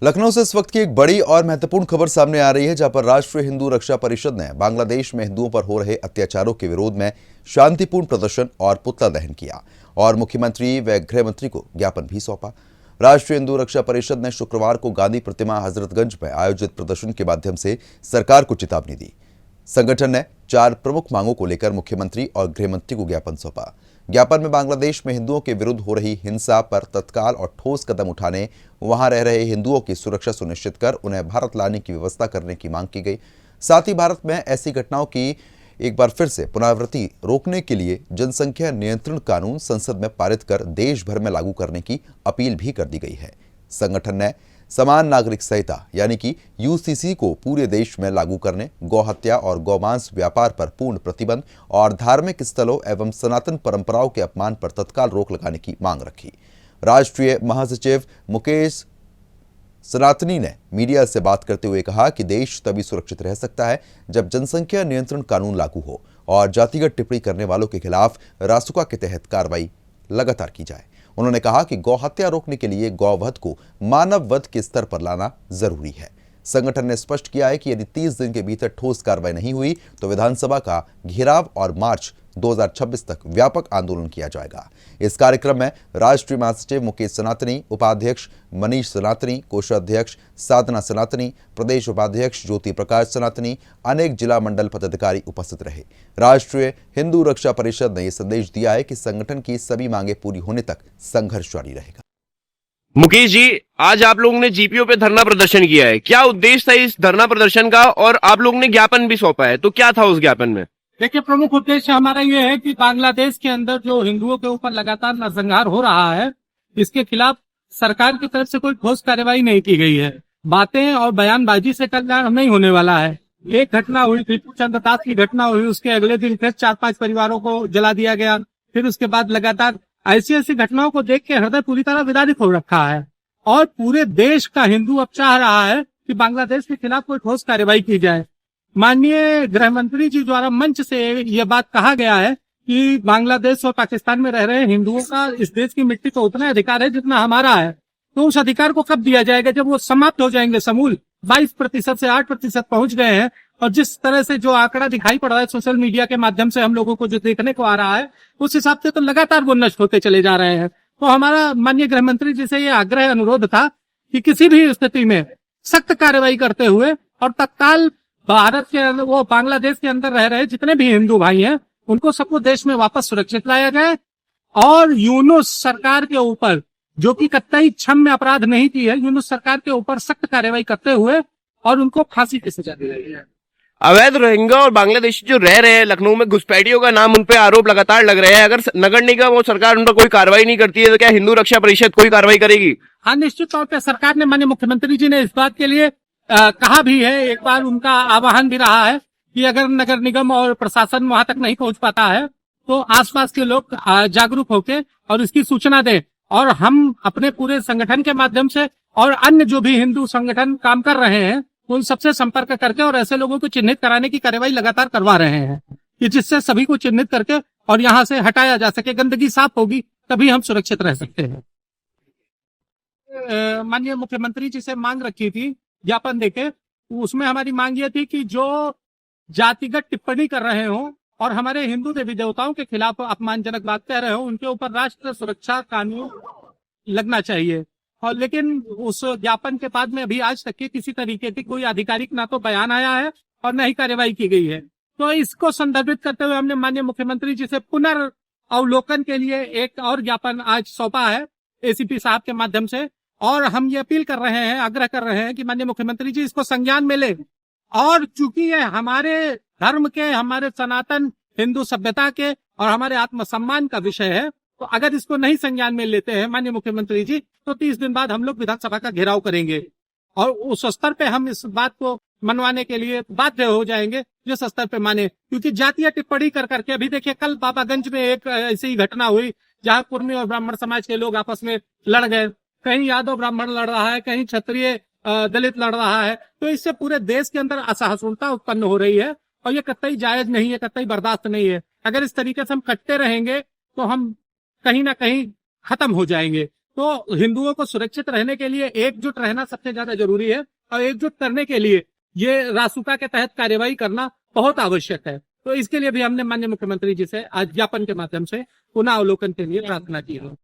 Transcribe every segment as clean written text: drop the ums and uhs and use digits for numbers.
लखनऊ से इस वक्त की एक बड़ी और महत्वपूर्ण खबर सामने आ रही है, जहां पर राष्ट्रीय हिंदू रक्षा परिषद ने बांग्लादेश में हिंदुओं पर हो रहे अत्याचारों के विरोध में शांतिपूर्ण प्रदर्शन और पुतला दहन किया और मुख्यमंत्री व गृह मंत्री को ज्ञापन भी सौंपा। राष्ट्रीय हिंदू रक्षा परिषद ने शुक्रवार को गांधी प्रतिमा हजरतगंज में आयोजित प्रदर्शन के माध्यम से सरकार को चेतावनी दी। संगठन ने 4 प्रमुख मांगों को लेकर मुख्यमंत्री और गृह मंत्री को ज्ञापन सौंपा। ज्ञापन में बांग्लादेश में हिंदुओं के विरुद्ध हो रही हिंसा पर तत्काल और ठोस कदम उठाने, वहां रह रहे हिंदुओं की सुरक्षा सुनिश्चित कर उन्हें भारत लाने की व्यवस्था करने की मांग की गई। साथ ही भारत में ऐसी घटनाओं की एक बार फिर से पुनरावृत्ति रोकने के लिए जनसंख्या नियंत्रण कानून संसद में पारित कर देश भर में लागू करने की अपील भी कर दी गई है। संगठन ने समान नागरिक संहिता यानी कि यूसीसी को पूरे देश में लागू करने, गौहत्या और गौमांस व्यापार पर पूर्ण प्रतिबंध और धार्मिक स्थलों एवं सनातन परंपराओं के अपमान पर तत्काल रोक लगाने की मांग रखी। राष्ट्रीय महासचिव मुकेश सनातनी ने मीडिया से बात करते हुए कहा कि देश तभी सुरक्षित रह सकता है जब जनसंख्या नियंत्रण कानून लागू हो और जातिगत टिप्पणी करने वालों के खिलाफ रासुका के तहत कार्रवाई लगातार की जाए। उन्होंने कहा कि गौहत्या रोकने के लिए गौवध को मानव वध के स्तर पर लाना जरूरी है। संगठन ने स्पष्ट किया है कि यदि 30 दिन के भीतर ठोस कार्रवाई नहीं हुई तो विधानसभा का घेराव और मार्च 2026 तक व्यापक आंदोलन किया जाएगा। इस कार्यक्रम में राष्ट्रीय महासचिव मुकेश सनातनी, उपाध्यक्ष मनीष सनातनी, कोषाध्यक्ष साधना सनातनी, प्रदेश उपाध्यक्ष ज्योति प्रकाश सनातनी, अनेक जिला मंडल पदाधिकारी उपस्थित रहे। राष्ट्रीय हिंदू रक्षा परिषद ने यह संदेश दिया है कि संगठन की सभी मांगे पूरी होने तक संघर्ष जारी रहेगा। मुकेश जी, आज आप लोगों ने जीपीओ पे धरना प्रदर्शन किया है, क्या उद्देश्य था इस धरना प्रदर्शन का? और आप लोगों ने ज्ञापन भी सौंपा है, तो क्या था उस ज्ञापन में? देखिए, प्रमुख उद्देश्य हमारा ये है कि बांग्लादेश के अंदर जो हिंदुओं के ऊपर लगातार नरसंहार हो रहा है, इसके खिलाफ सरकार की तरफ से कोई ठोस कार्रवाई नहीं की गई है। बातें और बयानबाजी से कल्याण नहीं होने वाला है। एक घटना हुई, टीपू चंद्र दास की घटना हुई, उसके अगले दिन फिर 4-5 परिवारों को जला दिया गया। फिर उसके बाद लगातार ऐसी घटनाओं को देख के हृदय पूरी तरह विदारित हो रखा है और पूरे देश का हिंदू अब चाह रहा है कि बांग्लादेश के खिलाफ कोई ठोस कार्रवाई की जाए। माननीय गृह मंत्री जी द्वारा मंच से यह बात कहा गया है कि बांग्लादेश और पाकिस्तान में रह रहे हिंदुओं का इस देश की मिट्टी पर उतना अधिकार है जितना हमारा है। तो उस अधिकार को कब दिया जाएगा? जब वो समाप्त हो जाएंगे। समूल 22% से 8% पहुंच गए हैं और जिस तरह से जो आंकड़ा दिखाई पड़ रहा है सोशल मीडिया के माध्यम से हम लोगों को जो देखने को आ रहा है, उस हिसाब से तो लगातार वो नष्ट होते चले जा रहे हैं। तो हमारा माननीय गृह मंत्री जी से ये आग्रह अनुरोध था कि किसी भी स्थिति में सख्त कार्रवाई करते हुए और तत्काल भारत के वो बांग्लादेश के अंदर रह रहे जितने भी हिंदू भाई हैं उनको सबको देश में वापस सुरक्षित लाया जाए और यूनुस सरकार के ऊपर, जो कि कतई क्षम्य अपराध नहीं की है, यूनुस सरकार के ऊपर सख्त कार्रवाई करते हुए और उनको फांसी की सजा दी गई है। अवैध रोहिंग्या और बांग्लादेशी जो रह रहे हैं लखनऊ में, घुसपैठियों का नाम उन पे आरोप लगातार लग रहे हैं। अगर नगर निगम और सरकार उन पर कोई कार्रवाई नहीं करती है तो क्या हिंदू रक्षा परिषद कोई कार्रवाई करेगी? हाँ, निश्चित तौर पर सरकार ने, माननीय मुख्यमंत्री जी ने इस बात के लिए कहा भी है, एक बार उनका आह्वान भी रहा है कि अगर नगर निगम और प्रशासन वहां तक नहीं पहुंच पाता है तो आसपास के लोग जागरूक होकर और इसकी सूचना दें और हम अपने पूरे संगठन के माध्यम से और अन्य जो भी हिंदू संगठन काम कर रहे हैं उन सबसे संपर्क करके और ऐसे लोगों को चिन्हित कराने की कार्रवाई लगातार करवा रहे हैं कि जिससे सभी को चिन्हित करके और यहाँ से हटाया जा सके। गंदगी साफ होगी तभी हम सुरक्षित रह सकते हैं। माननीय मुख्यमंत्री जी से मांग रखी थी ज्ञापन देके, उसमें हमारी मांग ये थी कि जो जातिगत टिप्पणी कर रहे हो और हमारे हिंदू देवी देवताओं के खिलाफ अपमानजनक बात कह रहे हो उनके ऊपर राष्ट्र सुरक्षा कानून लगना चाहिए। और लेकिन उस ज्ञापन के बाद में अभी आज तक की किसी तरीके की कोई आधिकारिक ना तो बयान आया है और न ही कार्रवाई की गई है। तो इसको संदर्भित करते हुए हमने माननीय मुख्यमंत्री जी से पुनर्अवलोकन के लिए एक और ज्ञापन आज सौंपा है एसीपी साहब के माध्यम से और हम ये अपील कर रहे हैं, आग्रह कर रहे हैं कि माननीय मुख्यमंत्री जी इसको संज्ञान में ले और चूंकि ये हमारे धर्म के, हमारे सनातन हिंदू सभ्यता के और हमारे आत्मसम्मान का विषय है, तो अगर इसको नहीं संज्ञान में लेते हैं माननीय मुख्यमंत्री जी तो 30 दिन बाद हम लोग विधानसभा का घेराव करेंगे और उस स्तर पे हम इस बात को मनवाने के लिए बाध्य हो जाएंगे जिस स्तर पे माने। क्योंकि जातीय टिप्पणी कर करके अभी देखिए कल बाबागंज में एक ऐसी ही घटना हुई जहां कुर्मी और ब्राह्मण समाज के लोग आपस में लड़ गए। कहीं यादव ब्राह्मण लड़ रहा है, कहीं क्षत्रिय दलित लड़ रहा है। तो इससे पूरे देश के अंदर असहिष्णुता उत्पन्न हो रही है और ये कतई जायज नहीं है, कतई बर्दाश्त नहीं है। अगर इस तरीके से हम कटते रहेंगे तो हम कहीं ना कहीं खत्म हो जाएंगे। तो हिंदुओं को सुरक्षित रहने के लिए एकजुट रहना सबसे ज्यादा जरूरी है, और एकजुट करने के लिए ये रासुका के तहत कार्यवाही करना बहुत आवश्यक है। तो इसके लिए भी हमने माननीय मुख्यमंत्री जी से आज ज्ञापन के माध्यम से पुनः अवलोकन के लिए प्रार्थना की है।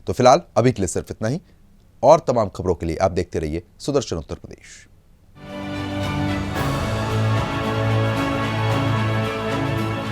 तो फिलहाल अभी के लिए सिर्फ इतना ही। और तमाम खबरों के लिए आप देखते रहिए सुदर्शन उत्तर प्रदेश।